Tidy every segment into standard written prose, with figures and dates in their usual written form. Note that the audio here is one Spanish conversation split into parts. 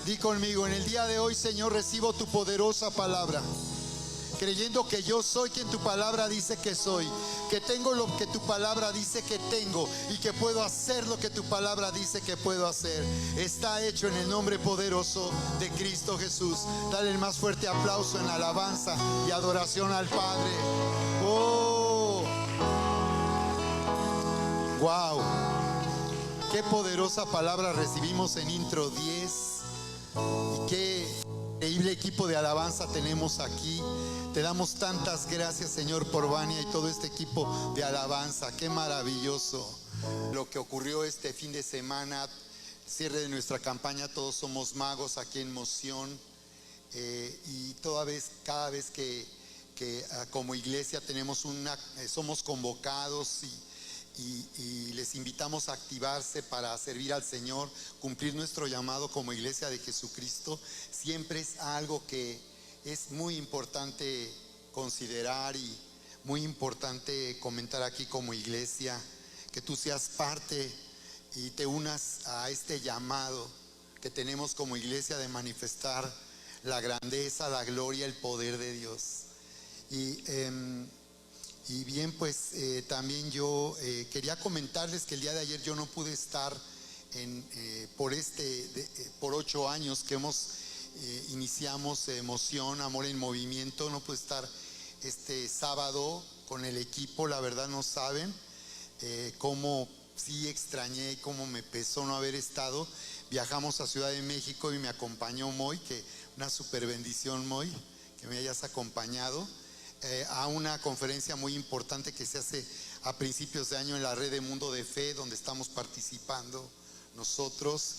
Di conmigo, en el día de hoy, Señor, recibo tu poderosa palabra, creyendo que yo soy quien tu palabra dice que soy, que tengo lo que tu palabra dice que tengo y que puedo hacer lo que tu palabra dice que puedo hacer. Está hecho en el nombre poderoso de Cristo Jesús. Dale el más fuerte aplauso en alabanza y adoración al Padre. ¡Oh! ¡Wow! Qué poderosa palabra recibimos en Intro 10. Y qué increíble equipo de alabanza tenemos aquí. Te damos tantas gracias, Señor, por Vania y todo este equipo de alabanza. Qué maravilloso lo que ocurrió este fin de semana, cierre de nuestra campaña Todos Somos Magos aquí en Moción. Y cada vez que como iglesia somos convocados y les invitamos a activarse para servir al Señor, cumplir nuestro llamado como iglesia de Jesucristo, siempre es algo que es muy importante considerar y muy importante comentar aquí como iglesia, que tú seas parte y te unas a este llamado que tenemos como iglesia de manifestar la grandeza, la gloria, el poder de Dios. Y bien, pues también yo quería comentarles que el día de ayer yo no pude estar por 8 años que iniciamos Moción, Amor en Movimiento. No pude estar este sábado con el equipo. La verdad no saben cómo sí extrañé y cómo me pesó no haber estado. Viajamos a Ciudad de México y me acompañó Moy, que una super bendición, Moy, que me hayas acompañado a una conferencia muy importante que se hace a principios de año en la red de Mundo de Fe, donde estamos participando nosotros,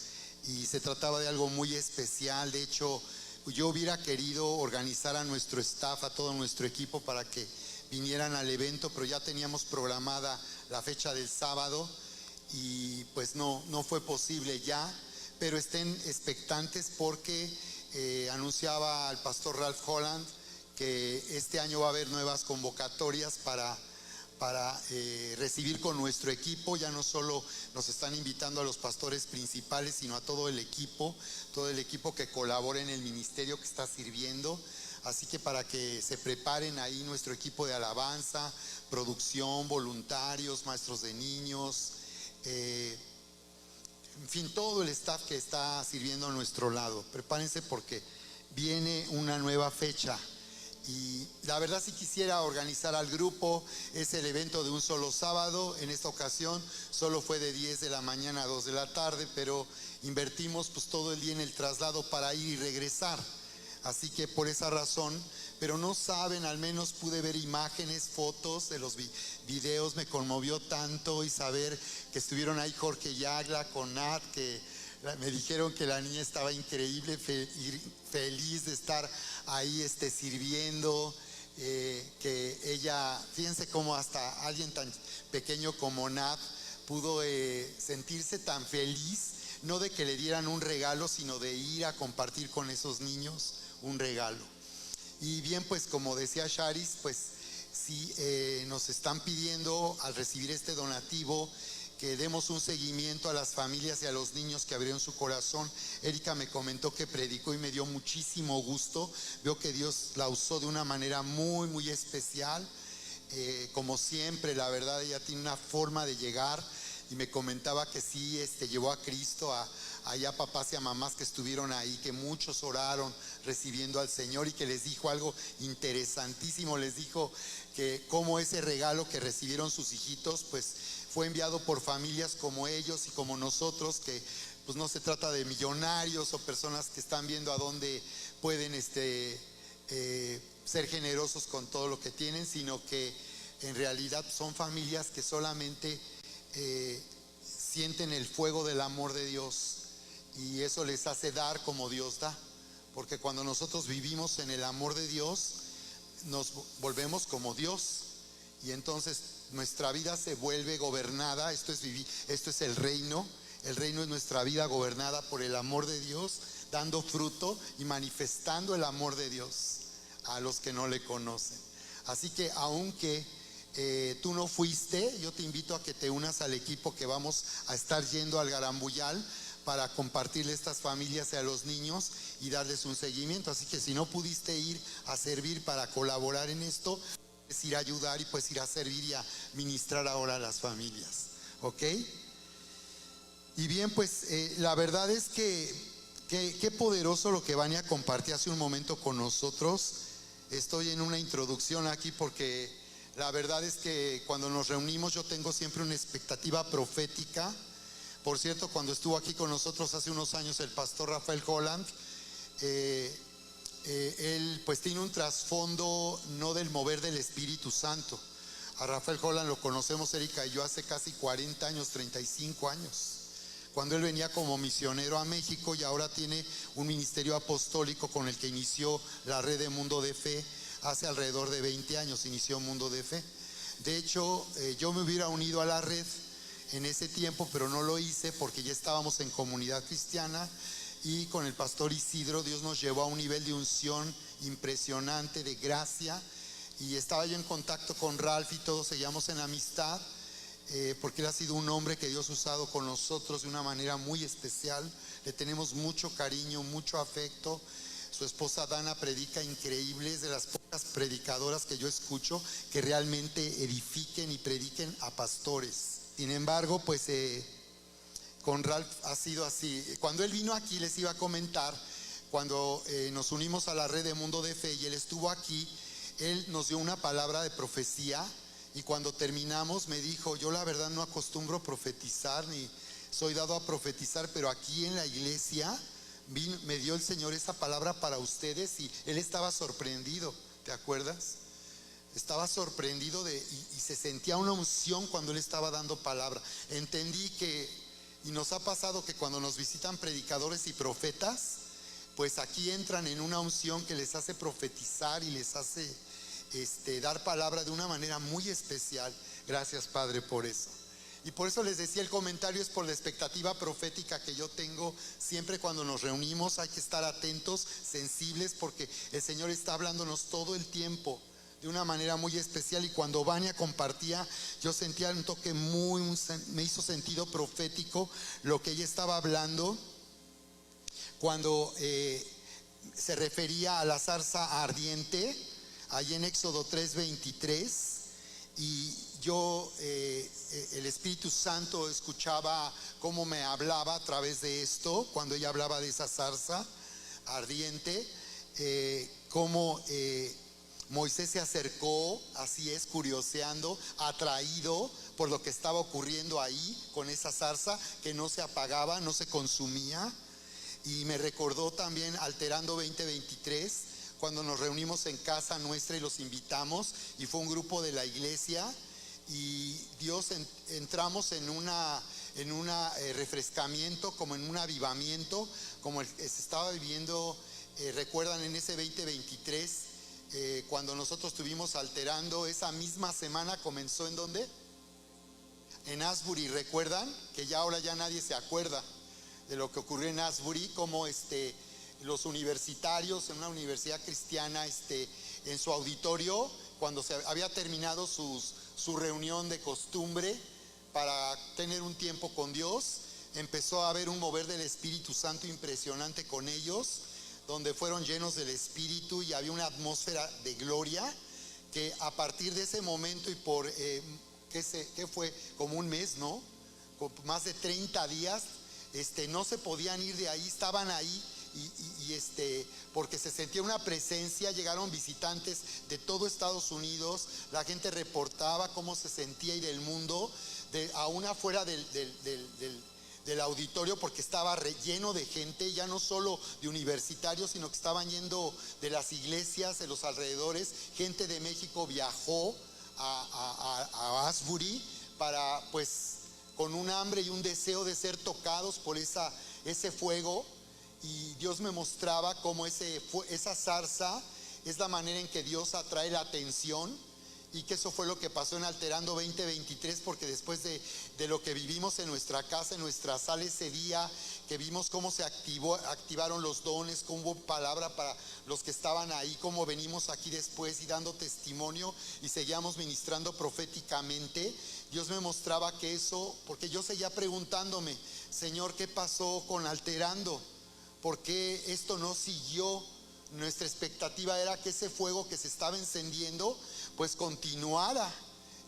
y se trataba de algo muy especial. De hecho, yo hubiera querido organizar a nuestro staff, a todo nuestro equipo, para que vinieran al evento, pero ya teníamos programada la fecha del sábado y pues no fue posible ya. Pero estén expectantes porque anunciaba al pastor Ralph Holland que este año va a haber nuevas convocatorias para recibir con nuestro equipo. Ya no solo nos están invitando a los pastores principales, sino a todo el equipo que colabora en el ministerio que está sirviendo. Así que para que se preparen ahí nuestro equipo de alabanza, producción, voluntarios, maestros de niños, en fin, todo el staff que está sirviendo a nuestro lado. Prepárense porque viene una nueva fecha. Y la verdad sí quisiera organizar al grupo. Es el evento de un solo sábado. En esta ocasión solo fue de 10 de la mañana a 2 de la tarde, pero invertimos pues todo el día en el traslado para ir y regresar. Así que por esa razón, pero no saben, al menos pude ver imágenes, fotos de los videos. Me conmovió tanto y saber que estuvieron ahí Jorge Yagla con Nat, que me dijeron que la niña estaba increíble, feliz de estar ahí sirviendo, que ella, fíjense cómo hasta alguien tan pequeño como Nat pudo sentirse tan feliz, no de que le dieran un regalo, sino de ir a compartir con esos niños un regalo. Y bien, pues como decía Charis, pues sí, nos están pidiendo al recibir este donativo que demos un seguimiento a las familias y a los niños que abrieron su corazón. Erika me comentó que predicó y me dio muchísimo gusto. Veo que Dios la usó de una manera muy, muy especial. Como siempre, la verdad, ella tiene una forma de llegar, y me comentaba que sí, llevó a Cristo allá a papás y a mamás que estuvieron ahí, que muchos oraron recibiendo al Señor, y que les dijo algo interesantísimo. Les dijo que como ese regalo que recibieron sus hijitos, pues fue enviado por familias como ellos y como nosotros, que pues no se trata de millonarios o personas que están viendo a dónde pueden ser generosos con todo lo que tienen, sino que en realidad son familias que solamente sienten el fuego del amor de Dios, y eso les hace dar como Dios da, porque cuando nosotros vivimos en el amor de Dios nos volvemos como Dios, y entonces nuestra vida se vuelve gobernada. Esto es el reino es nuestra vida gobernada por el amor de Dios, dando fruto y manifestando el amor de Dios a los que no le conocen. Así que aunque tú no fuiste, yo te invito a que te unas al equipo que vamos a estar yendo al Garambuyal para compartirle a estas familias y a los niños y darles un seguimiento. Así que si no pudiste ir a servir para colaborar en esto, puedes ir a ayudar y puedes ir a servir y a ministrar ahora a las familias, ¿ok? Y bien, pues la verdad es que qué poderoso lo que Vania compartió hace un momento con nosotros. Estoy en una introducción aquí porque la verdad es que cuando nos reunimos yo tengo siempre una expectativa profética. Por cierto, cuando estuvo aquí con nosotros hace unos años el pastor Rafael Holland, él pues tiene un trasfondo no del mover del Espíritu Santo. A Rafael Holland lo conocemos Erika y yo hace casi 40 años, 35 años, cuando él venía como misionero a México, y ahora tiene un ministerio apostólico con el que inició la red de Mundo de Fe. Hace alrededor de 20 años inició Mundo de Fe. De hecho, yo me hubiera unido a la red en ese tiempo, pero no lo hice porque ya estábamos en Comunidad Cristiana, y con el pastor Isidro Dios nos llevó a un nivel de unción impresionante, de gracia, y estaba yo en contacto con Ralph y todos seguíamos en amistad, porque él ha sido un hombre que Dios ha usado con nosotros de una manera muy especial. Le tenemos mucho cariño, mucho afecto. Su esposa Dana predica increíble, es de las pocas predicadoras que yo escucho que realmente edifiquen y prediquen a pastores. Sin embargo, pues con Ralph ha sido así. Cuando él vino aquí, les iba a comentar, cuando nos unimos a la red de Mundo de Fe y él estuvo aquí, él nos dio una palabra de profecía. Y cuando terminamos me dijo: yo la verdad no acostumbro profetizar, ni soy dado a profetizar, pero aquí en la iglesia me dio el Señor esa palabra para ustedes. Y él estaba sorprendido, ¿te acuerdas? Estaba sorprendido y se sentía una unción cuando él estaba dando palabra. Entendí que, y nos ha pasado que cuando nos visitan predicadores y profetas, pues aquí entran en una unción que les hace profetizar y les hace dar palabra de una manera muy especial. Gracias, Padre, por eso. Y por eso les decía, el comentario es por la expectativa profética que yo tengo siempre cuando nos reunimos. Hay que estar atentos, sensibles, porque el Señor está hablándonos todo el tiempo de una manera muy especial. Y cuando Vania compartía, yo sentía un toque me hizo sentido profético lo que ella estaba hablando cuando se refería a la zarza ardiente allí en Éxodo 3:23, y yo el Espíritu Santo escuchaba cómo me hablaba a través de esto cuando ella hablaba de esa zarza ardiente, cómo Moisés se acercó, así es, curioseando, atraído por lo que estaba ocurriendo ahí con esa zarza que no se apagaba, no se consumía. Y me recordó también Alterando 2023, cuando nos reunimos en casa nuestra y los invitamos, y fue un grupo de la iglesia, y Dios entramos en un refrescamiento, como en un avivamiento, como se estaba viviendo. Recuerdan en ese 2023, cuando nosotros estuvimos Alterando, esa misma semana comenzó ¿en dónde? En Asbury. ¿Recuerdan? Que ya ahora ya nadie se acuerda de lo que ocurrió en Asbury, como los universitarios en una universidad cristiana, en su auditorio, cuando se había terminado su reunión de costumbre para tener un tiempo con Dios, empezó a haber un mover del Espíritu Santo impresionante con ellos, donde fueron llenos del Espíritu y había una atmósfera de gloria, que a partir de ese momento y por, ¿qué fue? Como un mes, ¿no? Con más de 30 días, no se podían ir de ahí, estaban ahí. Porque se sentía una presencia. Llegaron visitantes de todo Estados Unidos, la gente reportaba cómo se sentía, y del mundo, aún afuera del auditorio, porque estaba lleno de gente, ya no solo de universitarios, sino que estaban yendo de las iglesias de los alrededores. Gente de México viajó a Asbury para, pues, con un hambre y un deseo de ser tocados por ese fuego. Y Dios me mostraba cómo esa zarza es la manera en que Dios atrae la atención, y que eso fue lo que pasó en Alterando 2023, porque después de lo que vivimos en nuestra casa, en nuestra sala ese día, que vimos cómo se activaron los dones, cómo hubo palabra para los que estaban ahí, cómo venimos aquí después y dando testimonio y seguíamos ministrando proféticamente. Dios me mostraba que eso, porque yo seguía preguntándome, Señor, ¿qué pasó con alterando? ¿Por qué esto no siguió? Nuestra expectativa era que ese fuego que se estaba encendiendo pues continuara,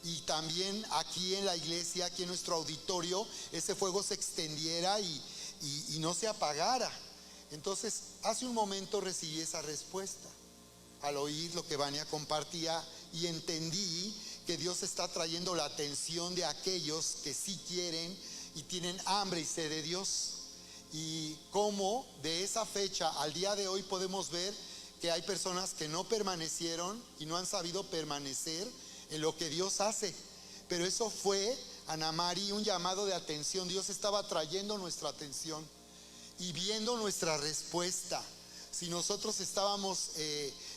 y también aquí en la iglesia, aquí en nuestro auditorio, ese fuego se extendiera y no se apagara. Entonces hace un momento recibí esa respuesta al oír lo que Vania compartía, y entendí que Dios está trayendo la atención de aquellos que sí quieren y tienen hambre y sed de Dios. Y cómo de esa fecha al día de hoy podemos ver que hay personas que no permanecieron y no han sabido permanecer en lo que Dios hace. Pero eso fue, Ana Mari, un llamado de atención. Dios estaba trayendo nuestra atención y viendo nuestra respuesta. Si nosotros estábamos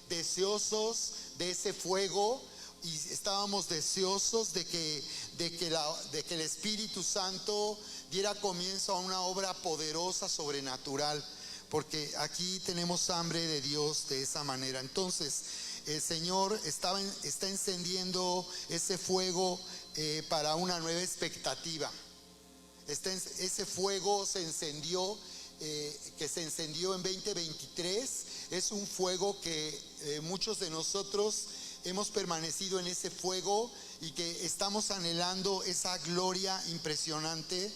deseosos de ese fuego, y estábamos deseosos de que el Espíritu Santo diera comienzo a una obra poderosa, sobrenatural, porque aquí tenemos hambre de Dios de esa manera. Entonces el Señor está encendiendo ese fuego para una nueva expectativa. Ese fuego se encendió, que se encendió en 2023. Es un fuego que muchos de nosotros hemos permanecido en ese fuego, y que estamos anhelando esa gloria impresionante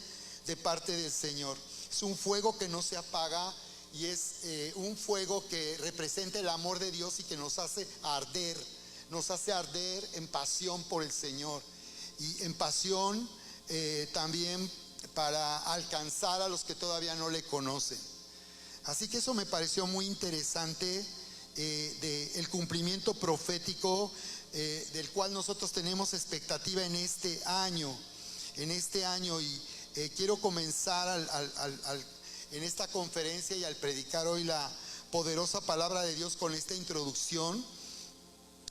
de parte del Señor. Es un fuego que no se apaga, y es un fuego que representa el amor de Dios y que nos hace arder en pasión por el Señor, y en pasión también para alcanzar a los que todavía no le conocen. Así que eso me pareció muy interesante, del cumplimiento profético del cual nosotros tenemos expectativa en este año. Y quiero comenzar en esta conferencia y al predicar hoy la poderosa palabra de Dios con esta introducción,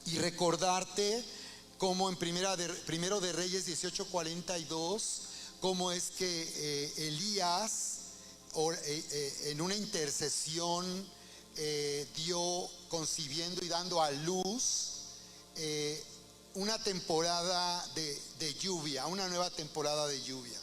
y recordarte cómo en Primero de Reyes 18:42, cómo es que Elías en una intercesión dio, concibiendo y dando a luz una temporada de lluvia, una nueva temporada de lluvia,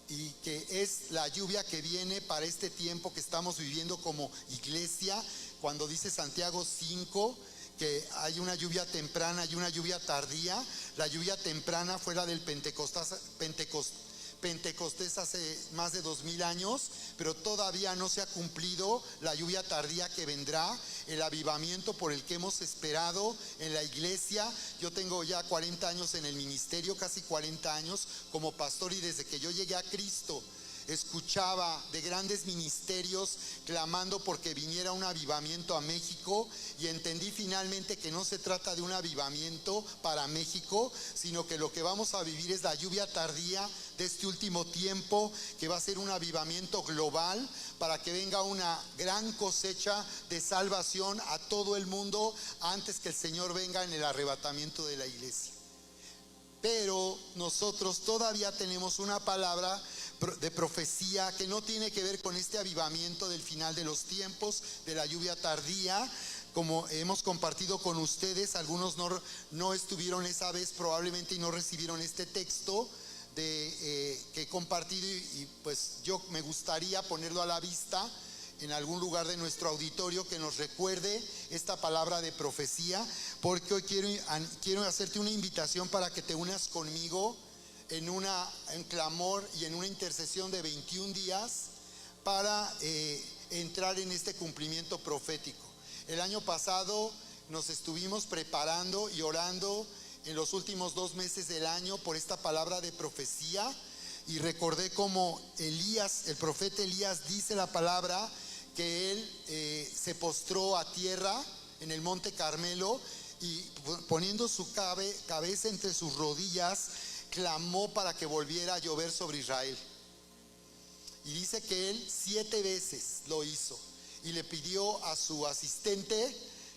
y que es la lluvia que viene para este tiempo que estamos viviendo como iglesia. Cuando dice Santiago 5 que hay una lluvia temprana y una lluvia tardía, la lluvia temprana fue la del Pentecostés hace más de 2000 años, pero todavía no se ha cumplido la lluvia tardía que vendrá, el avivamiento por el que hemos esperado en la iglesia. Yo tengo ya 40 años en el ministerio, casi 40 años como pastor, y desde que yo llegué a Cristo escuchaba de grandes ministerios clamando porque viniera un avivamiento a México, y entendí finalmente que no se trata de un avivamiento para México, sino que lo que vamos a vivir es la lluvia tardía de este último tiempo, que va a ser un avivamiento global para que venga una gran cosecha de salvación a todo el mundo antes que el Señor venga en el arrebatamiento de la iglesia. Pero nosotros todavía tenemos una palabra de profecía que no tiene que ver con este avivamiento del final de los tiempos, de la lluvia tardía. Como hemos compartido con ustedes, algunos no estuvieron esa vez probablemente y no recibieron este texto que he compartido, y pues yo me gustaría ponerlo a la vista en algún lugar de nuestro auditorio, que nos recuerde esta palabra de profecía, porque hoy quiero hacerte una invitación para que te unas conmigo en clamor y en una intercesión de 21 días para entrar en este cumplimiento profético. El año pasado nos estuvimos preparando y orando en los últimos 2 meses del año por esta palabra de profecía, y recordé cómo el profeta Elías dice la palabra que él se postró a tierra en el monte Carmelo, y poniendo su cabeza entre sus rodillas clamó para que volviera a llover sobre Israel. Y dice que él 7 veces lo hizo, y le pidió a su asistente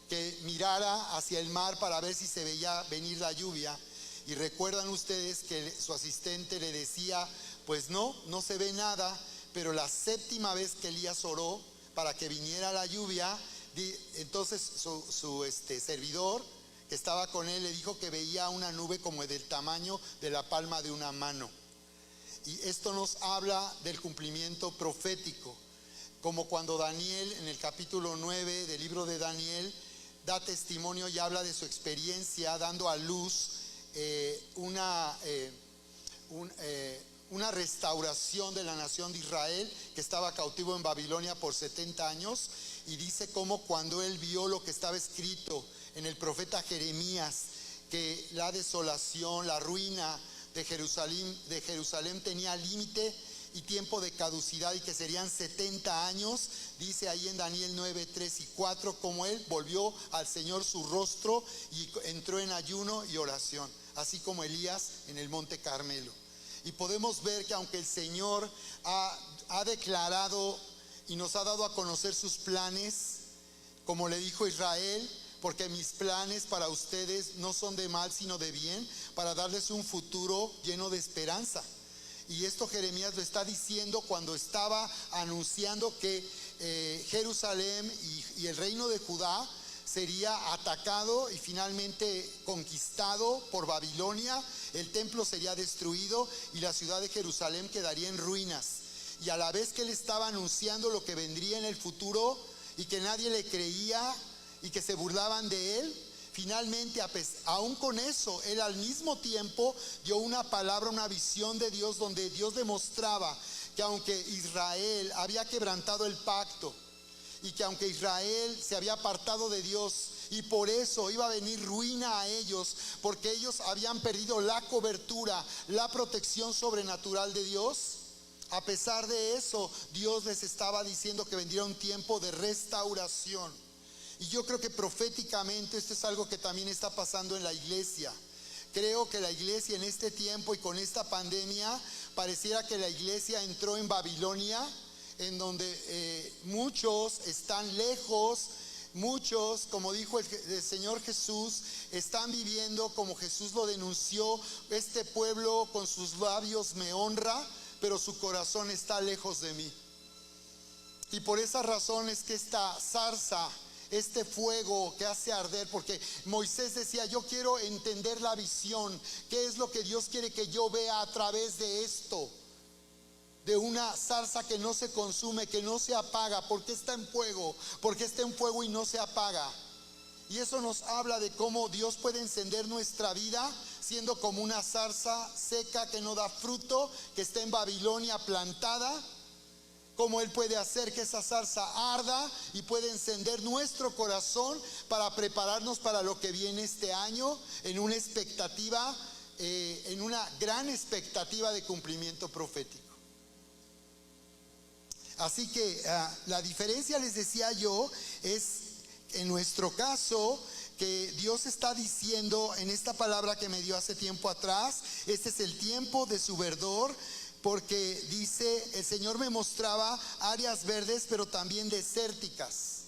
que mirara hacia el mar para ver si se veía venir la lluvia. Y recuerdan ustedes que su asistente le decía, pues no se ve nada. Pero la 7ª vez que Elías oró para que viniera la lluvia, entonces su servidor, que estaba con él, le dijo que veía una nube como del tamaño de la palma de una mano. Y esto nos habla del cumplimiento profético, como cuando Daniel en el capítulo 9 del libro de Daniel da testimonio y habla de su experiencia dando a luz una restauración de la nación de Israel, que estaba cautivo en Babilonia por 70 años, y dice cómo cuando él vio lo que estaba escrito en el profeta Jeremías, que la desolación, la ruina de Jerusalén tenía límite y tiempo de caducidad, y que serían 70 años, dice ahí en Daniel 9, 3 y 4, como él volvió al Señor su rostro y entró en ayuno y oración, así como Elías en el monte Carmelo. Y podemos ver que aunque el Señor ha declarado y nos ha dado a conocer sus planes, como le dijo Israel, porque mis planes para ustedes no son de mal sino de bien, para darles un futuro lleno de esperanza. Y esto Jeremías lo está diciendo cuando estaba anunciando que Jerusalén y el reino de Judá sería atacado y finalmente conquistado por Babilonia. El templo sería destruido y la ciudad de Jerusalén quedaría en ruinas. Y a la vez que él estaba anunciando lo que vendría en el futuro y que nadie le creía y que se burlaban de él, finalmente, aún con eso, él al mismo tiempo dio una palabra, una visión de Dios, donde Dios demostraba que aunque Israel había quebrantado el pacto y que aunque Israel se había apartado de Dios y por eso iba a venir ruina a ellos, porque ellos habían perdido la cobertura, la protección sobrenatural de Dios, a pesar de eso, Dios les estaba diciendo que vendría un tiempo de restauración. Y yo creo que proféticamente esto es algo que también está pasando en la iglesia. Creo que la iglesia en este tiempo y con esta pandemia, pareciera que la iglesia entró en Babilonia, en donde muchos están lejos, muchos, como dijo el Señor Jesús, están viviendo como Jesús lo denunció: este pueblo con sus labios me honra, pero su corazón está lejos de mí. Y por esa razón es que esta zarza, este fuego que hace arder, porque Moisés decía: yo quiero entender la visión, qué es lo que Dios quiere que yo vea a través de esto, de una zarza que no se consume, que no se apaga. ¿Por qué está en fuego? Porque está en fuego y no se apaga. Y eso nos habla de cómo Dios puede encender nuestra vida siendo como una zarza seca que no da fruto, que está en Babilonia plantada. Cómo Él puede hacer que esa zarza arda y puede encender nuestro corazón para prepararnos para lo que viene este año, en una expectativa, en una gran expectativa de cumplimiento profético. Así que la diferencia, les decía yo, es en nuestro caso que Dios está diciendo en esta palabra que me dio hace tiempo atrás: este es el tiempo de su verdor. Porque dice, el Señor me mostraba áreas verdes pero también desérticas.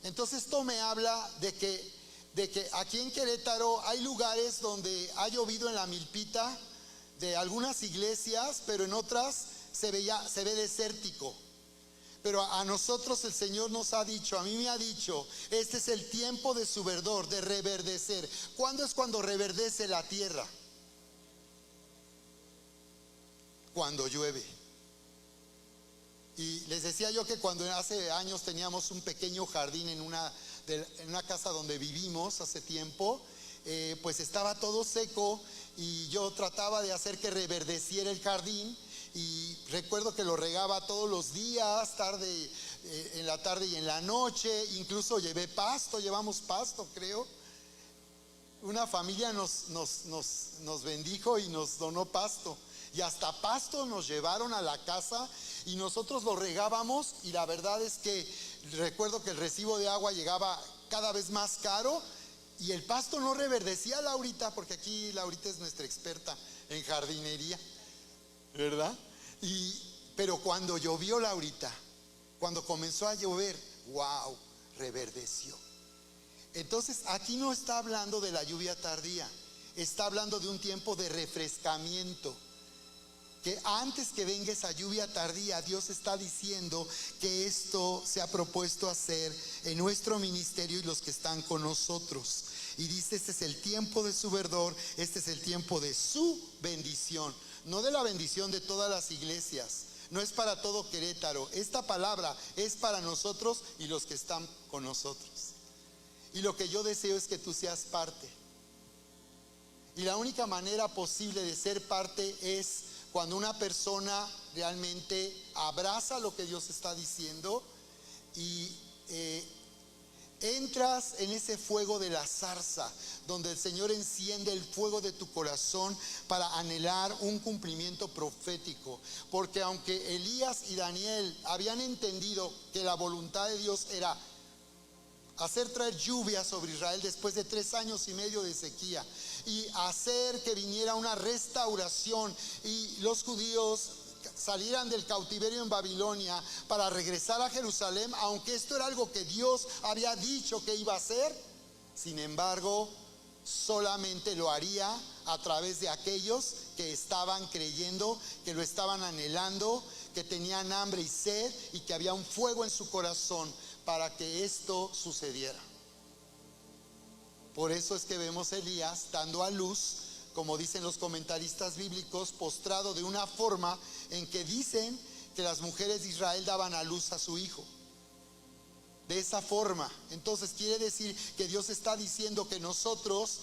Entonces esto me habla de que aquí en Querétaro hay lugares donde ha llovido en la milpita de algunas iglesias, pero en otras se ve desértico. Pero a nosotros el Señor nos ha dicho, a mí me ha dicho: este es el tiempo de su verdor, de reverdecer. ¿Cuándo es cuando reverdece la tierra? Cuando llueve. Y les decía yo que cuando hace años teníamos un pequeño jardín en una casa donde vivimos hace tiempo, pues estaba todo seco y yo trataba de hacer que reverdeciera el jardín. Y recuerdo que lo regaba todos los días, en la tarde y en la noche. Incluso llevamos pasto, creo. Una familia nos bendijo y nos donó pasto. Y hasta pasto nos llevaron a la casa y nosotros lo regábamos. Y la verdad es que recuerdo que el recibo de agua llegaba cada vez más caro y el pasto no reverdecía, Laurita, porque aquí Laurita es nuestra experta en jardinería, ¿verdad? Pero cuando llovió, Laurita, cuando comenzó a llover, wow, reverdeció. Entonces aquí no está hablando de la lluvia tardía, está hablando de un tiempo de refrescamiento. que antes que venga esa lluvia tardía, Dios está diciendo que esto se ha propuesto hacer en nuestro ministerio y los que están con nosotros. Y dice, este es el tiempo de su verdor, este es el tiempo de su bendición, no de la bendición de todas las iglesias, no es para todo Querétaro. Esta palabra es para nosotros y los que están con nosotros. Y lo que yo deseo es que tú seas parte. Y la única manera posible de ser parte es cuando una persona realmente abraza lo que Dios está diciendo y entras en ese fuego de la zarza, donde el Señor enciende el fuego de tu corazón para anhelar un cumplimiento profético. Porque aunque Elías y Daniel habían entendido que la voluntad de Dios era hacer traer lluvia sobre Israel después de 3 años y medio de sequía, y hacer que viniera una restauración y los judíos salieran del cautiverio en Babilonia para regresar a Jerusalén, aunque esto era algo que Dios había dicho que iba a hacer, sin embargo, solamente lo haría a través de aquellos que estaban creyendo, que lo estaban anhelando, que tenían hambre y sed y que había un fuego en su corazón para que esto sucediera. Por eso es que vemos a Elías dando a luz, como dicen los comentaristas bíblicos, postrado de una forma en que dicen que las mujeres de Israel daban a luz a su hijo. De esa forma. Entonces quiere decir que Dios está diciendo que nosotros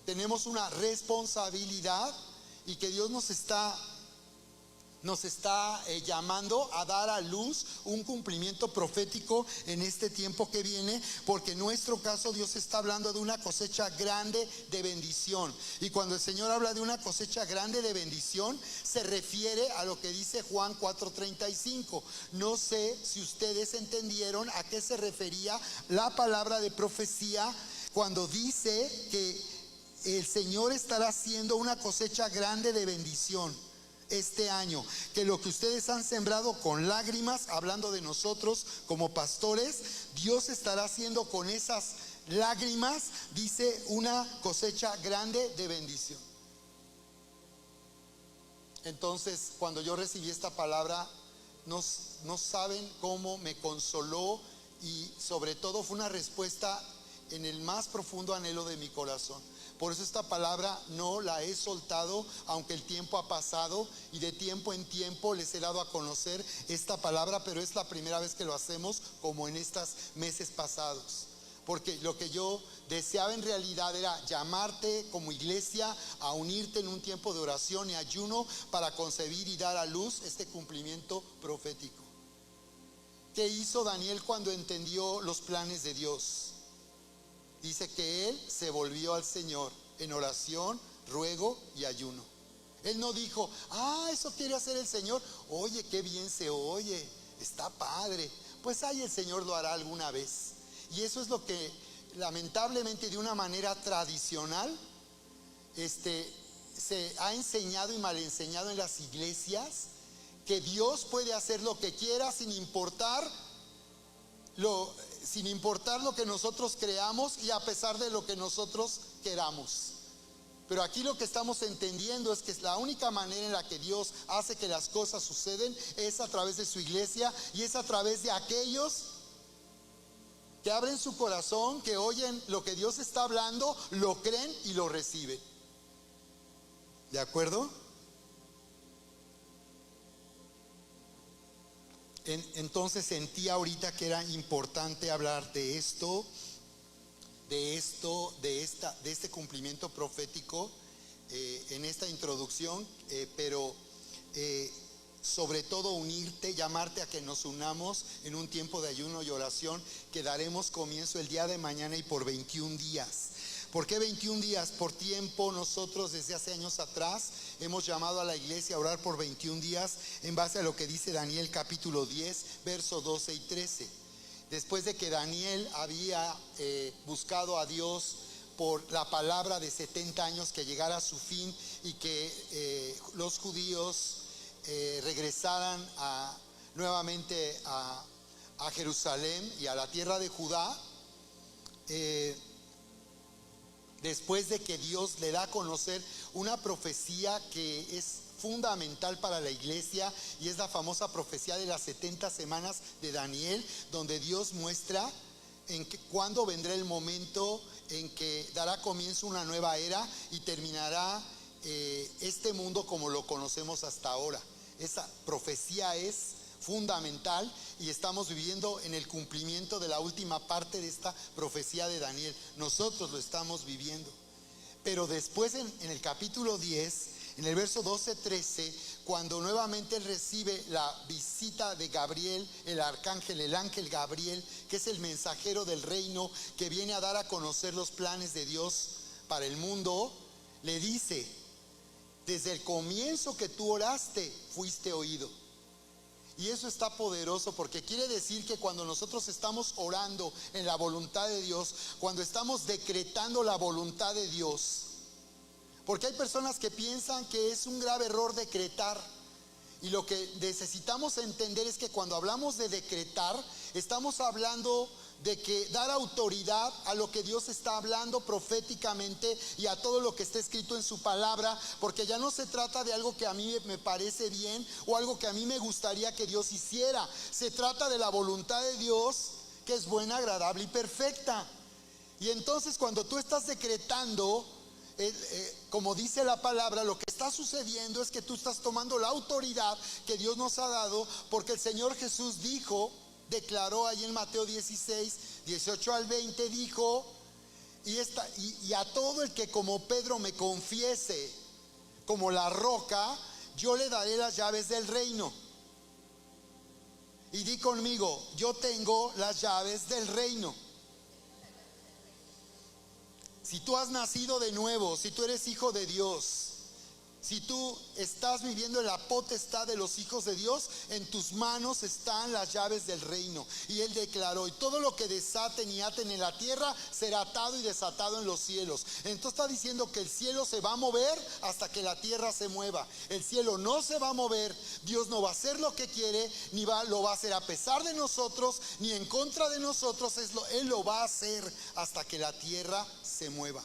tenemos una responsabilidad y que Dios nos está llamando a dar a luz un cumplimiento profético en este tiempo que viene, porque en nuestro caso Dios está hablando de una cosecha grande de bendición. Y cuando el Señor habla de una cosecha grande de bendición, se refiere a lo que dice Juan 4:35. No sé si ustedes entendieron a qué se refería la palabra de profecía cuando dice que el Señor estará haciendo una cosecha grande de bendición este año, que lo que ustedes han sembrado con lágrimas, hablando de nosotros como pastores, Dios estará haciendo con esas lágrimas, dice, una cosecha grande de bendición. Entonces, cuando yo recibí esta palabra, no saben cómo me consoló, y sobre todo fue una respuesta en el más profundo anhelo de mi corazón. Por eso esta palabra no la he soltado, aunque el tiempo ha pasado y de tiempo en tiempo les he dado a conocer esta palabra, pero es la primera vez que lo hacemos como en estos meses pasados. Porque lo que yo deseaba en realidad era llamarte como iglesia a unirte en un tiempo de oración y ayuno para concebir y dar a luz este cumplimiento profético. ¿Qué hizo Daniel cuando entendió los planes de Dios? Dice que él se volvió al Señor en oración, ruego y ayuno. Él no dijo, eso quiere hacer el Señor, oye, qué bien se oye, está padre, pues ahí el Señor lo hará alguna vez. Y eso es lo que lamentablemente de una manera tradicional se ha enseñado y mal enseñado en las iglesias, que Dios puede hacer lo que quiera sin importar lo que nosotros creamos y a pesar de lo que nosotros queramos. Pero aquí lo que estamos entendiendo es que la única manera en la que Dios hace que las cosas suceden es a través de su iglesia, y es a través de aquellos que abren su corazón, que oyen lo que Dios está hablando, lo creen y lo reciben. ¿De acuerdo? Entonces sentí ahorita que era importante hablar de este cumplimiento profético en esta introducción, pero sobre todo unirte, llamarte a que nos unamos en un tiempo de ayuno y oración que daremos comienzo el día de mañana y por 21 días. ¿Por qué 21 días? Por tiempo nosotros desde hace años atrás hemos llamado a la iglesia a orar por 21 días en base a lo que dice Daniel capítulo 10, verso 12 y 13. Después de que Daniel había buscado a Dios por la palabra de 70 años que llegara a su fin y que los judíos regresaran nuevamente a Jerusalén y a la tierra de Judá, después de que Dios le da a conocer una profecía que es fundamental para la iglesia, y es la famosa profecía de las 70 semanas de Daniel, donde Dios muestra cuándo vendrá el momento en que dará comienzo una nueva era y terminará este mundo como lo conocemos hasta ahora. Esa profecía es fundamental y estamos viviendo en el cumplimiento de la última parte de esta profecía de Daniel. Nosotros lo estamos viviendo. Pero después en el capítulo 10, en el verso 12-13, cuando nuevamente él recibe la visita de Gabriel, el arcángel, el ángel Gabriel, que es el mensajero del reino, que viene a dar a conocer los planes de Dios para el mundo, le dice: desde el comienzo que tú oraste, fuiste oído. Y eso está poderoso, porque quiere decir que cuando nosotros estamos orando en la voluntad de Dios, cuando estamos decretando la voluntad de Dios, porque hay personas que piensan que es un grave error decretar, y lo que necesitamos entender es que cuando hablamos de decretar, estamos hablando de que dar autoridad a lo que Dios está hablando proféticamente y a todo lo que está escrito en su palabra, porque ya no se trata de algo que a mí me parece bien o algo que a mí me gustaría que Dios hiciera. Se trata de la voluntad de Dios, que es buena, agradable y perfecta. Y entonces cuando tú estás decretando, como dice la palabra, lo que está sucediendo es que tú estás tomando la autoridad que Dios nos ha dado, porque el Señor Jesús declaró ahí en Mateo 16, 18 al 20, dijo: y a todo el que como Pedro me confiese como la roca, yo le daré las llaves del reino. Y di conmigo: yo tengo las llaves del reino. Si tú has nacido de nuevo, si tú eres hijo de Dios, si tú estás viviendo en la potestad de los hijos de Dios, en tus manos están las llaves del reino. Y él declaró: y todo lo que desaten y aten en la tierra será atado y desatado en los cielos. Entonces está diciendo que el cielo se va a mover hasta que la tierra se mueva. El cielo no se va a mover. Dios no va a hacer lo que quiere, ni lo va a hacer a pesar de nosotros, ni en contra de nosotros. Él lo va a hacer hasta que la tierra se mueva.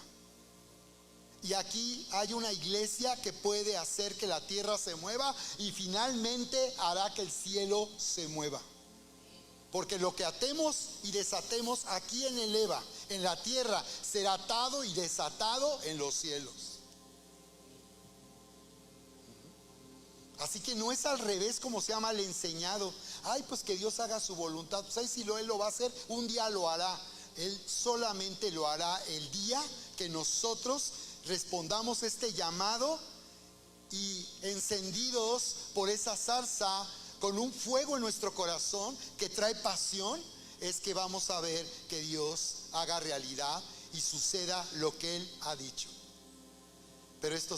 Y aquí hay una iglesia que puede hacer que la tierra se mueva, y finalmente hará que el cielo se mueva. Porque lo que atemos y desatemos aquí en el EVA, en la tierra, será atado y desatado en los cielos. Así que no es al revés como se ha mal enseñado. Ay, pues que Dios haga su voluntad. Pues ahí si Él lo va a hacer, un día lo hará. Él solamente lo hará el día que nosotros respondamos este llamado, y encendidos por esa zarza, con un fuego en nuestro corazón que trae pasión, es que vamos a ver que Dios haga realidad y suceda lo que Él ha dicho. Pero esto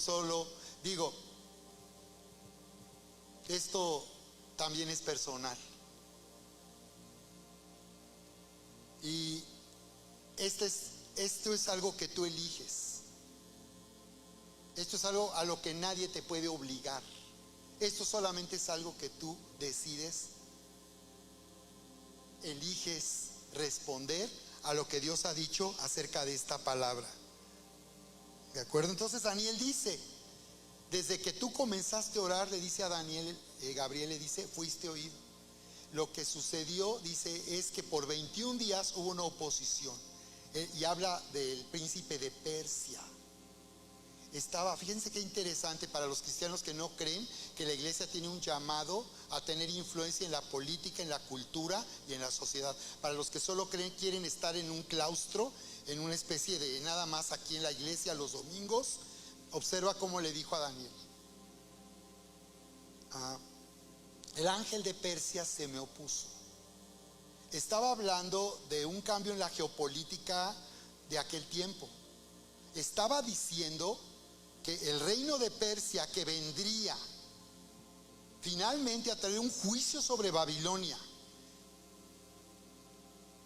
esto también es personal. Y esto es algo que tú eliges. Esto es algo a lo que nadie te puede obligar. Esto solamente es algo que tú decides. Eliges responder a lo que Dios ha dicho acerca de esta palabra. ¿De acuerdo? Entonces Daniel dice: desde que tú comenzaste a orar, le dice a Daniel, Gabriel le dice, fuiste oído. Lo que sucedió, dice, es que por 21 días hubo una oposición. Y habla del príncipe de Persia. Fíjense qué interesante para los cristianos que no creen que la iglesia tiene un llamado a tener influencia en la política, en la cultura y en la sociedad. Para los que solo quieren estar en un claustro, en una especie de nada más aquí en la iglesia los domingos, observa cómo le dijo a Daniel: el ángel de Persia se me opuso. Estaba hablando de un cambio en la geopolítica de aquel tiempo. Estaba diciendo que el reino de Persia, que vendría finalmente a traer un juicio sobre Babilonia,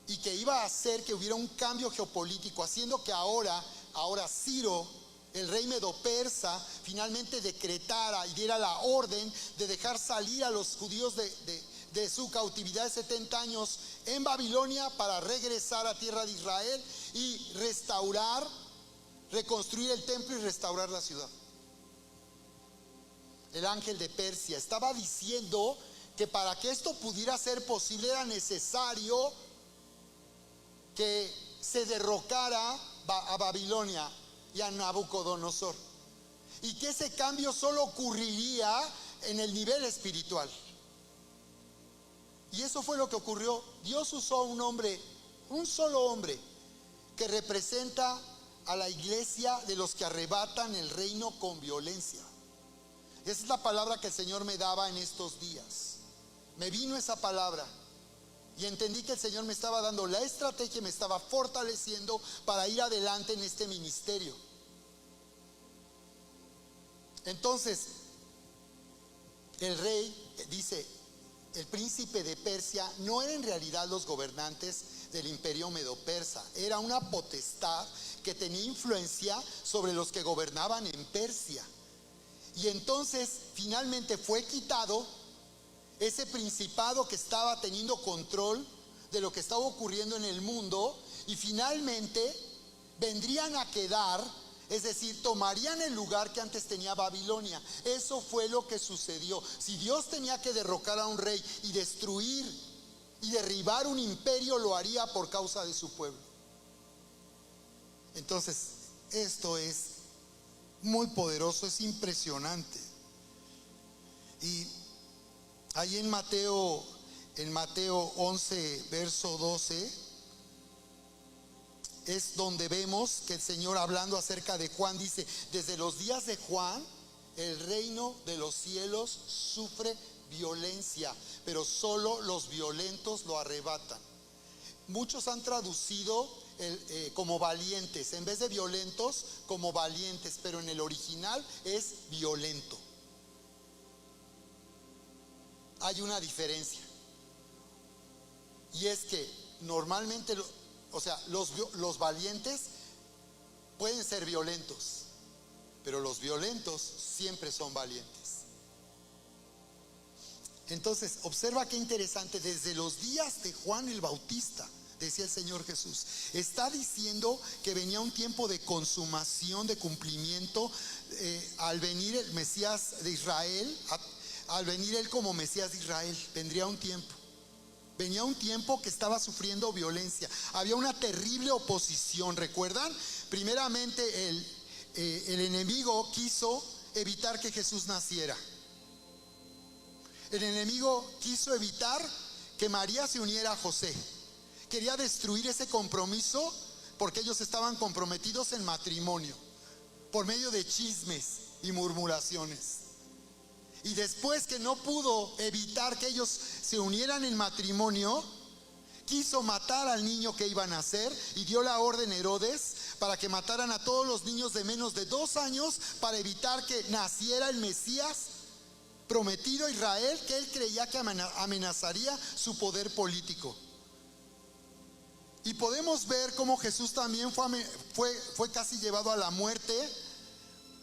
y que iba a hacer que hubiera un cambio geopolítico, haciendo que ahora Ciro, el rey medo-persa, finalmente decretara y diera la orden de dejar salir a los judíos de su cautividad de 70 años en Babilonia, para regresar a tierra de Israel y reconstruir el templo y restaurar la ciudad. el ángel de Persia, estaba diciendo que para que esto pudiera ser posible era necesario que se derrocara a Babilonia y a Nabucodonosor, y que ese cambio solo ocurriría en el nivel espiritual. Y eso fue lo que ocurrió. Dios usó un hombre, un solo hombre, que representa a la iglesia de los que arrebatan el reino con violencia. Esa es la palabra que el Señor me daba en estos días. Me vino esa palabra y entendí que el Señor me estaba dando la estrategia, me estaba fortaleciendo para ir adelante en este ministerio. Entonces, el rey dice, el príncipe de Persia no era en realidad los gobernantes del imperio medo-persa, era una potestad que tenía influencia sobre los que gobernaban en Persia. Y entonces finalmente fue quitado ese principado que estaba teniendo control de lo que estaba ocurriendo en el mundo, y finalmente vendrían a quedar, es decir, tomarían el lugar que antes tenía Babilonia. Eso fue lo que sucedió. Si Dios tenía que derrocar a un rey y destruir y derribar un imperio, lo haría por causa de su pueblo. Entonces, esto es muy poderoso, es impresionante. Y ahí en Mateo 11, verso 12, es donde vemos que el Señor, hablando acerca de Juan, dice: desde los días de Juan, el reino de los cielos sufre violencia, pero solo los violentos lo arrebatan. Muchos han traducido como valientes, en vez de violentos, como valientes, pero en el original es violento. Hay una diferencia, y es que normalmente los valientes pueden ser violentos, pero los violentos siempre son valientes. Entonces, observa qué interesante. Desde los días de Juan el Bautista, decía el Señor Jesús, está diciendo que venía un tiempo de consumación, de cumplimiento, al venir el Mesías de Israel, al venir él como Mesías de Israel, vendría un tiempo. Venía un tiempo que estaba sufriendo violencia. Había una terrible oposición, ¿recuerdan? Primeramente el enemigo quiso evitar que Jesús naciera. El enemigo quiso evitar que María se uniera a José. Quería destruir ese compromiso, porque ellos estaban comprometidos en matrimonio, por medio de chismes y murmuraciones. Y después que no pudo evitar que ellos se unieran en matrimonio, quiso matar al niño que iba a nacer, y dio la orden a Herodes para que mataran a todos los niños de menos de 2 años, para evitar que naciera el Mesías prometido a Israel, que él creía que amenazaría su poder político. Y podemos ver cómo Jesús también fue casi llevado a la muerte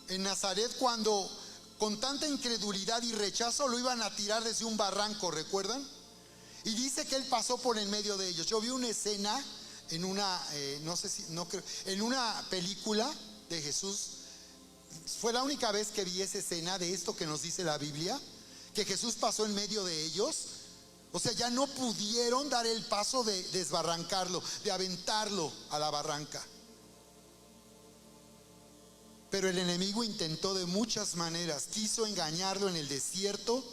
en Nazaret, cuando con tanta incredulidad y rechazo lo iban a tirar desde un barranco, ¿recuerdan? Y dice que él pasó por en medio de ellos. Yo vi una escena en una película de Jesús. Fue la única vez que vi esa escena de esto que nos dice la Biblia, que Jesús pasó en medio de ellos. O sea, ya no pudieron dar el paso de desbarrancarlo, de aventarlo a la barranca. Pero el enemigo intentó de muchas maneras. Quiso engañarlo en el desierto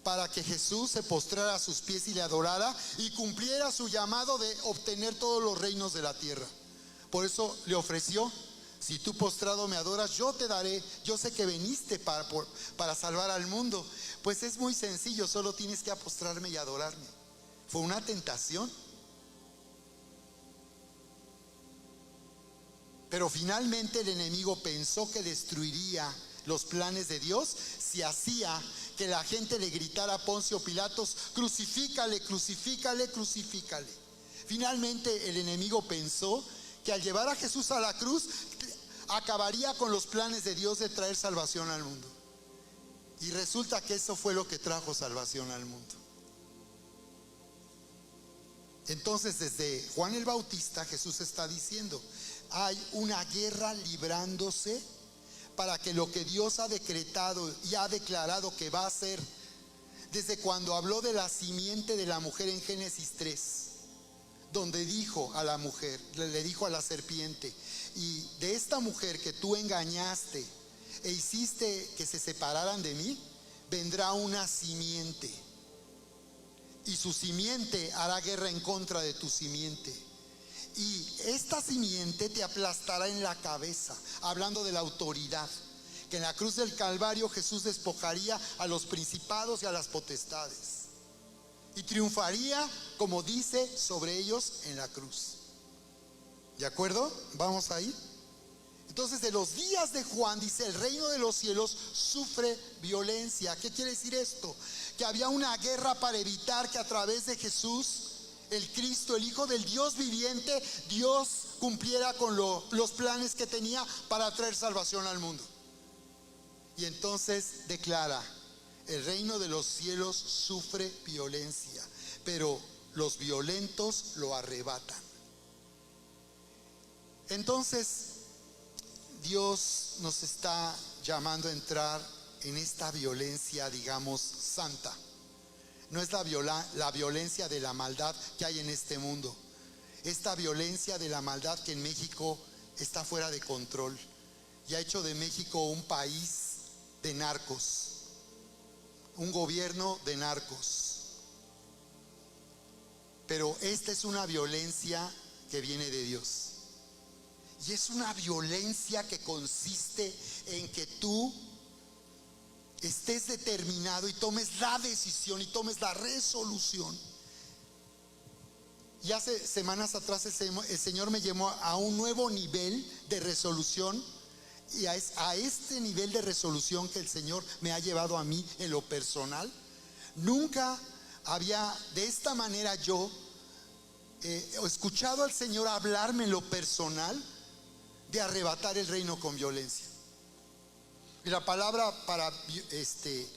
para que Jesús se postrara a sus pies y le adorara, y cumpliera su llamado de obtener todos los reinos de la tierra. Por eso le ofreció: si tú postrado me adoras, yo te daré. Yo sé que viniste para salvar al mundo. Pues es muy sencillo, solo tienes que postrarme y adorarme. Fue una tentación. Pero finalmente el enemigo pensó que destruiría los planes de Dios si hacía que la gente le gritara a Poncio Pilatos: crucifícale, crucifícale, crucifícale. Finalmente el enemigo pensó que al llevar a Jesús a la cruz acabaría con los planes de Dios de traer salvación al mundo. Y resulta que eso fue lo que trajo salvación al mundo. Entonces, desde Juan el Bautista, Jesús está diciendo: hay una guerra librándose para que lo que Dios ha decretado y ha declarado que va a hacer, desde cuando habló de la simiente de la mujer en Génesis 3, donde dijo a la mujer, le dijo a la serpiente: y de esta mujer que tú engañaste e hiciste que se separaran de mí, vendrá una simiente, y su simiente hará guerra en contra de tu simiente, y esta simiente te aplastará en la cabeza, hablando de la autoridad, que en la cruz del Calvario Jesús despojaría a los principados y a las potestades, y triunfaría, como dice, sobre ellos en la cruz. ¿De acuerdo? ¿Vamos ahí? Entonces, de los días de Juan, dice: el reino de los cielos sufre violencia. ¿Qué quiere decir esto? Que había una guerra para evitar que a través de Jesús, el Cristo, el Hijo del Dios viviente, Dios cumpliera con los planes que tenía para traer salvación al mundo. Y entonces declara: el reino de los cielos sufre violencia, pero los violentos lo arrebatan. Entonces, Dios nos está llamando a entrar en esta violencia, digamos, santa. No es la violencia de la maldad que hay en este mundo. Esta violencia de la maldad que en México está fuera de control y ha hecho de México un país de narcos, un gobierno de narcos. Pero esta es una violencia que viene de Dios. Y es una violencia que consiste en que tú estés determinado y tomes la decisión y tomes la resolución. Y hace semanas atrás el Señor me llevó a un nuevo nivel de resolución. Y a este nivel de resolución que el Señor me ha llevado a mí en lo personal, nunca había de esta manera yo escuchado al Señor hablarme en lo personal de arrebatar el reino con violencia. Y la palabra para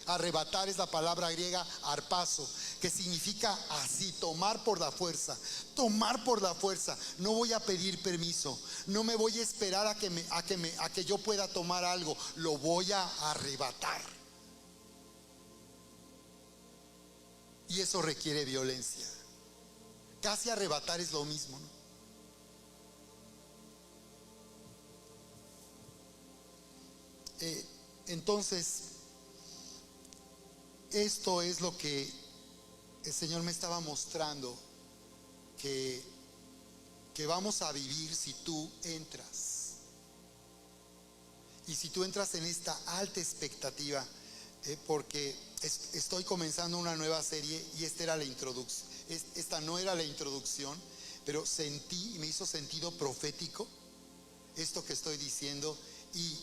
arrebatar es la palabra griega arpazo, que significa así, tomar por la fuerza. Tomar por la fuerza. No voy a pedir permiso, no me voy a esperar a que yo pueda tomar algo, lo voy a arrebatar. Y eso requiere violencia. Casi arrebatar es lo mismo, ¿no? Entonces, esto es lo que el Señor me estaba mostrando que vamos a vivir si tú entras. Y si tú entras en esta alta expectativa, porque estoy comenzando una nueva serie y esta era la introducción. Esta no era la introducción, pero sentí y me hizo sentido profético esto que estoy diciendo, y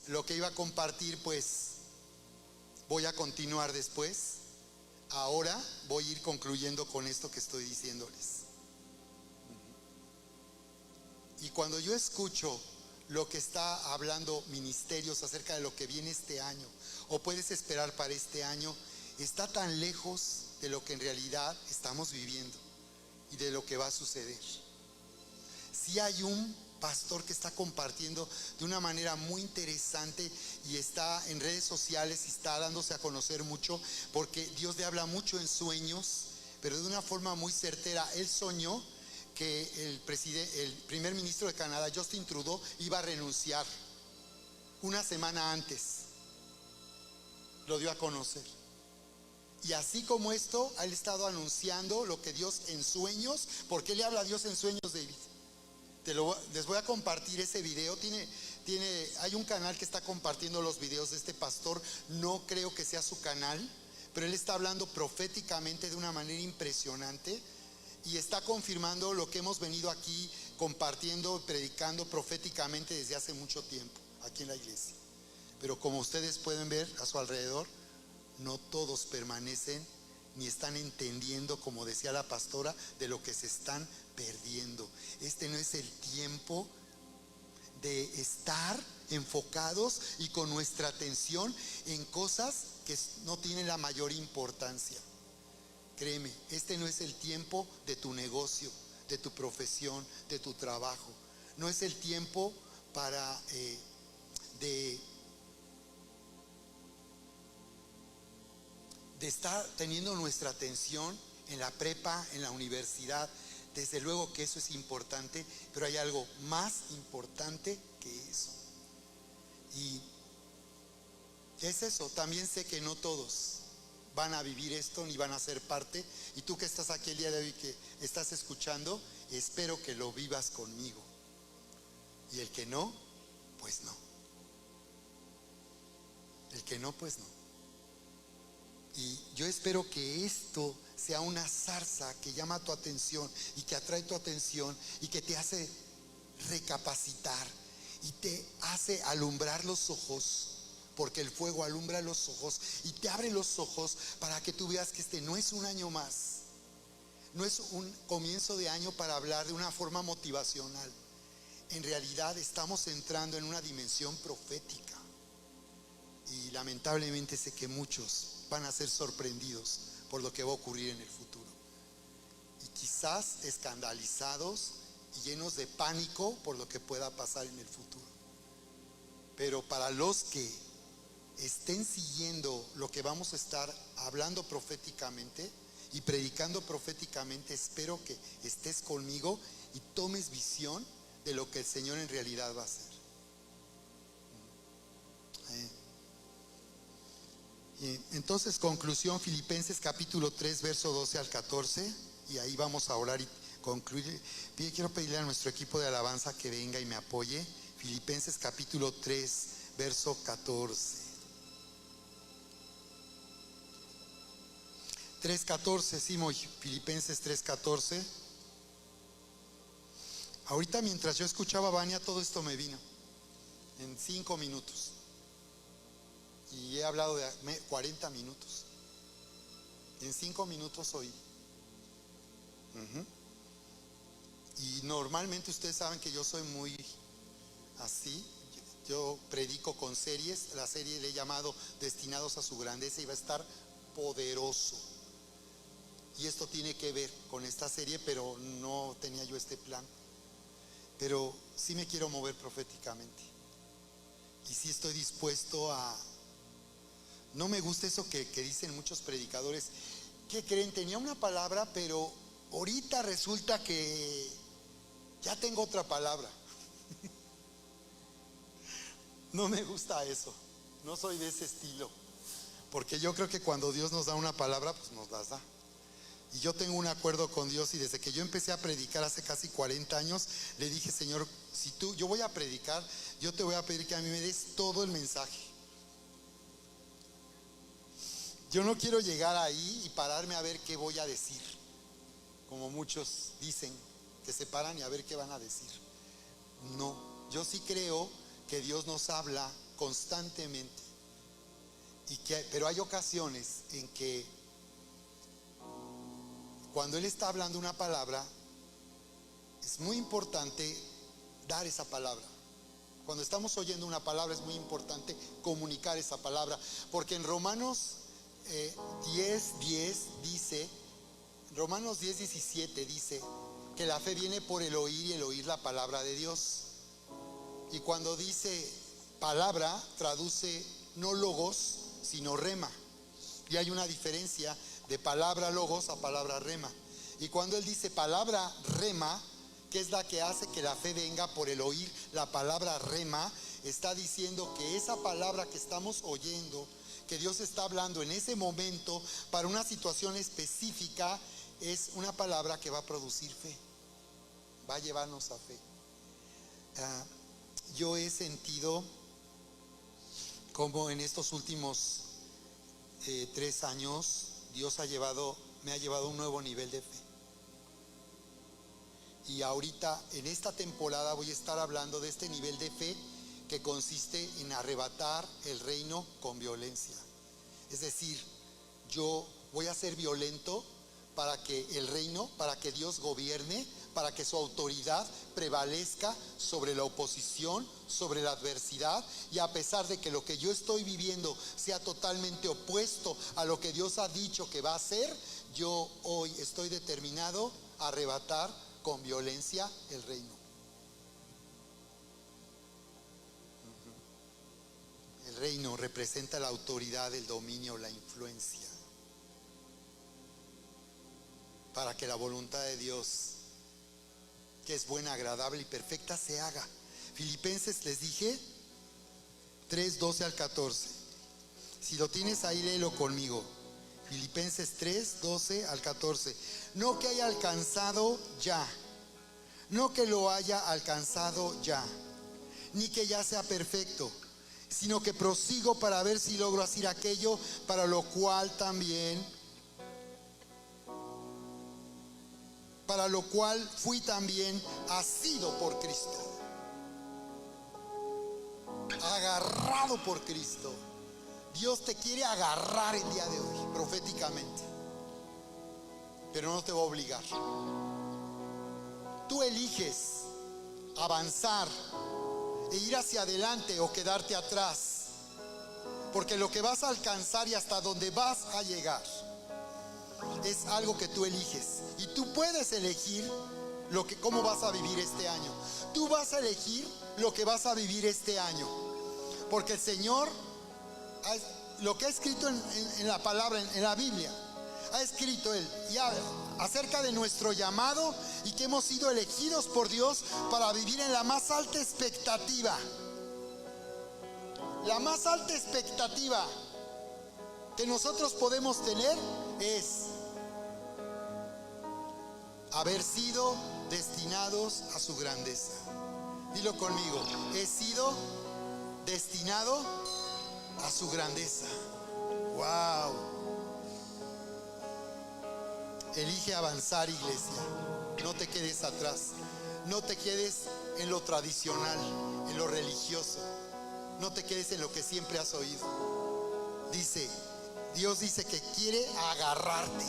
lo que iba a compartir, pues voy a continuar después. Ahora voy a ir concluyendo con esto que estoy diciéndoles. Y cuando yo escucho lo que está hablando ministerios acerca de lo que viene este año, o puedes esperar para este año, está tan lejos de lo que en realidad estamos viviendo y de lo que va a suceder. Si hay un pastor que está compartiendo de una manera muy interesante y está en redes sociales y está dándose a conocer mucho, porque Dios le habla mucho en sueños, pero de una forma muy certera. Él soñó que el primer ministro de Canadá, Justin Trudeau, iba a renunciar una semana antes. Lo dio a conocer. Y así como esto, él ha estado anunciando lo que Dios en sueños. ¿Por qué le habla a Dios en sueños, David? Les voy a compartir ese video. Hay un canal que está compartiendo los videos de este pastor. No creo que sea su canal, pero él está hablando proféticamente de una manera impresionante y está confirmando lo que hemos venido aquí compartiendo, predicando proféticamente desde hace mucho tiempo aquí en la iglesia. Pero como ustedes pueden ver a su alrededor, no todos permanecen ni están entendiendo, como decía la pastora, de lo que se están perdiendo. Este no es el tiempo de estar enfocados y con nuestra atención en cosas que no tienen la mayor importancia. Créeme, este no es el tiempo de tu negocio, de tu profesión, de tu trabajo. No es el tiempo para de estar teniendo nuestra atención en la prepa, en la universidad. Desde luego que eso es importante, pero hay algo más importante que eso. Y es eso. También sé que no todos van a vivir esto ni van a ser parte. Y tú que estás aquí el día de hoy, que estás escuchando, espero que lo vivas conmigo. Y el que no, pues no. El que no, pues no. Y yo espero que esto sea una zarza que llama tu atención y que atrae tu atención y que te hace recapacitar y te hace alumbrar los ojos, porque el fuego alumbra los ojos y te abre los ojos para que tú veas que este no es un año más, no es un comienzo de año para hablar de una forma motivacional. En realidad estamos entrando en una dimensión profética y lamentablemente sé que muchos van a ser sorprendidos por lo que va a ocurrir en el futuro, y quizás escandalizados y llenos de pánico por lo que pueda pasar en el futuro. Pero para los que estén siguiendo lo que vamos a estar hablando proféticamente y predicando proféticamente, espero que estés conmigo y tomes visión de lo que el Señor en realidad va a hacer. Entonces, conclusión, Filipenses capítulo 3, verso 12 al 14, y ahí vamos a orar y concluir. Quiero pedirle a nuestro equipo de alabanza que venga y me apoye. Filipenses capítulo 3, verso 14. 3:14, sí, Filipenses 3:14. Ahorita mientras yo escuchaba a Vania, todo esto me vino en 5 minutos. Y he hablado de 40 minutos. En 5 minutos oí. Y normalmente ustedes saben que yo soy muy así. Yo predico con series. La serie le he llamado Destinados a su grandeza y va a estar poderoso. Y esto tiene que ver con esta serie, pero no tenía yo este plan. Pero sí me quiero mover proféticamente. Y sí estoy dispuesto a... No me gusta eso que dicen muchos predicadores. ¿Qué creen? Tenía una palabra, pero ahorita resulta que ya tengo otra palabra. No me gusta eso. No soy de ese estilo. Porque yo creo que cuando Dios nos da una palabra, pues nos las da. Y yo tengo un acuerdo con Dios, y desde que yo empecé a predicar hace casi 40 años, le dije: Señor, si yo voy a predicar, yo te voy a pedir que a mí me des todo el mensaje. Yo no quiero llegar ahí y pararme a ver qué voy a decir, como muchos dicen, que se paran y a ver qué van a decir. No, yo sí creo que Dios nos habla constantemente, pero hay ocasiones en que cuando Él está hablando una palabra, es muy importante dar esa palabra. Cuando estamos oyendo una palabra es muy importante comunicar esa palabra, porque en Romanos 10:10 dice, Romanos 10:17 dice que la fe viene por el oír y el oír la palabra de Dios. Y cuando dice palabra, traduce no logos, sino rema. Y hay una diferencia de palabra logos a palabra rema. Y cuando él dice palabra rema, que es la que hace que la fe venga por el oír la palabra rema, está diciendo que esa palabra que estamos oyendo, que Dios está hablando en ese momento para una situación específica, es una palabra que va a producir fe, va a llevarnos a fe. Yo he sentido como en estos últimos 3 años Dios me ha llevado a un nuevo nivel de fe. Y ahorita en esta temporada voy a estar hablando de este nivel de fe que consiste en arrebatar el reino con violencia. Es decir, yo voy a ser violento para que el reino, para que Dios gobierne, para que su autoridad prevalezca sobre la oposición, sobre la adversidad. Y a pesar de que lo que yo estoy viviendo sea totalmente opuesto a lo que Dios ha dicho que va a hacer, yo hoy estoy determinado a arrebatar con violencia el reino. reino representa la autoridad, el dominio, la influencia, para que la voluntad de Dios, que es buena, agradable y perfecta, se haga. Filipenses, les dije, 3, 12 al 14. Si lo tienes ahí, léelo conmigo. Filipenses 3, 12 al 14. No que haya alcanzado ya, no que lo haya alcanzado ya, ni que ya sea perfecto, sino que prosigo para ver si logro hacer aquello para lo cual fui también asido por Cristo, agarrado por Cristo. Dios te quiere agarrar el día de hoy, proféticamente, pero no te va a obligar. Tú eliges avanzar e ir hacia adelante o quedarte atrás, porque lo que vas a alcanzar y hasta donde vas a llegar es algo que tú eliges. Y tú puedes elegir cómo vas a vivir este año. Tú vas a elegir lo que vas a vivir este año, porque el Señor, lo que ha escrito en la palabra, en la Biblia, ha escrito Él ya acerca de nuestro llamado y que hemos sido elegidos por Dios para vivir en la más alta expectativa. La más alta expectativa que nosotros podemos tener es haber sido destinados a su grandeza. Dilo conmigo: he sido destinado a su grandeza. Wow. Elige avanzar, iglesia. No te quedes atrás. No te quedes en lo tradicional, en lo religioso. No te quedes en lo que siempre has oído. Dios dice que quiere agarrarte.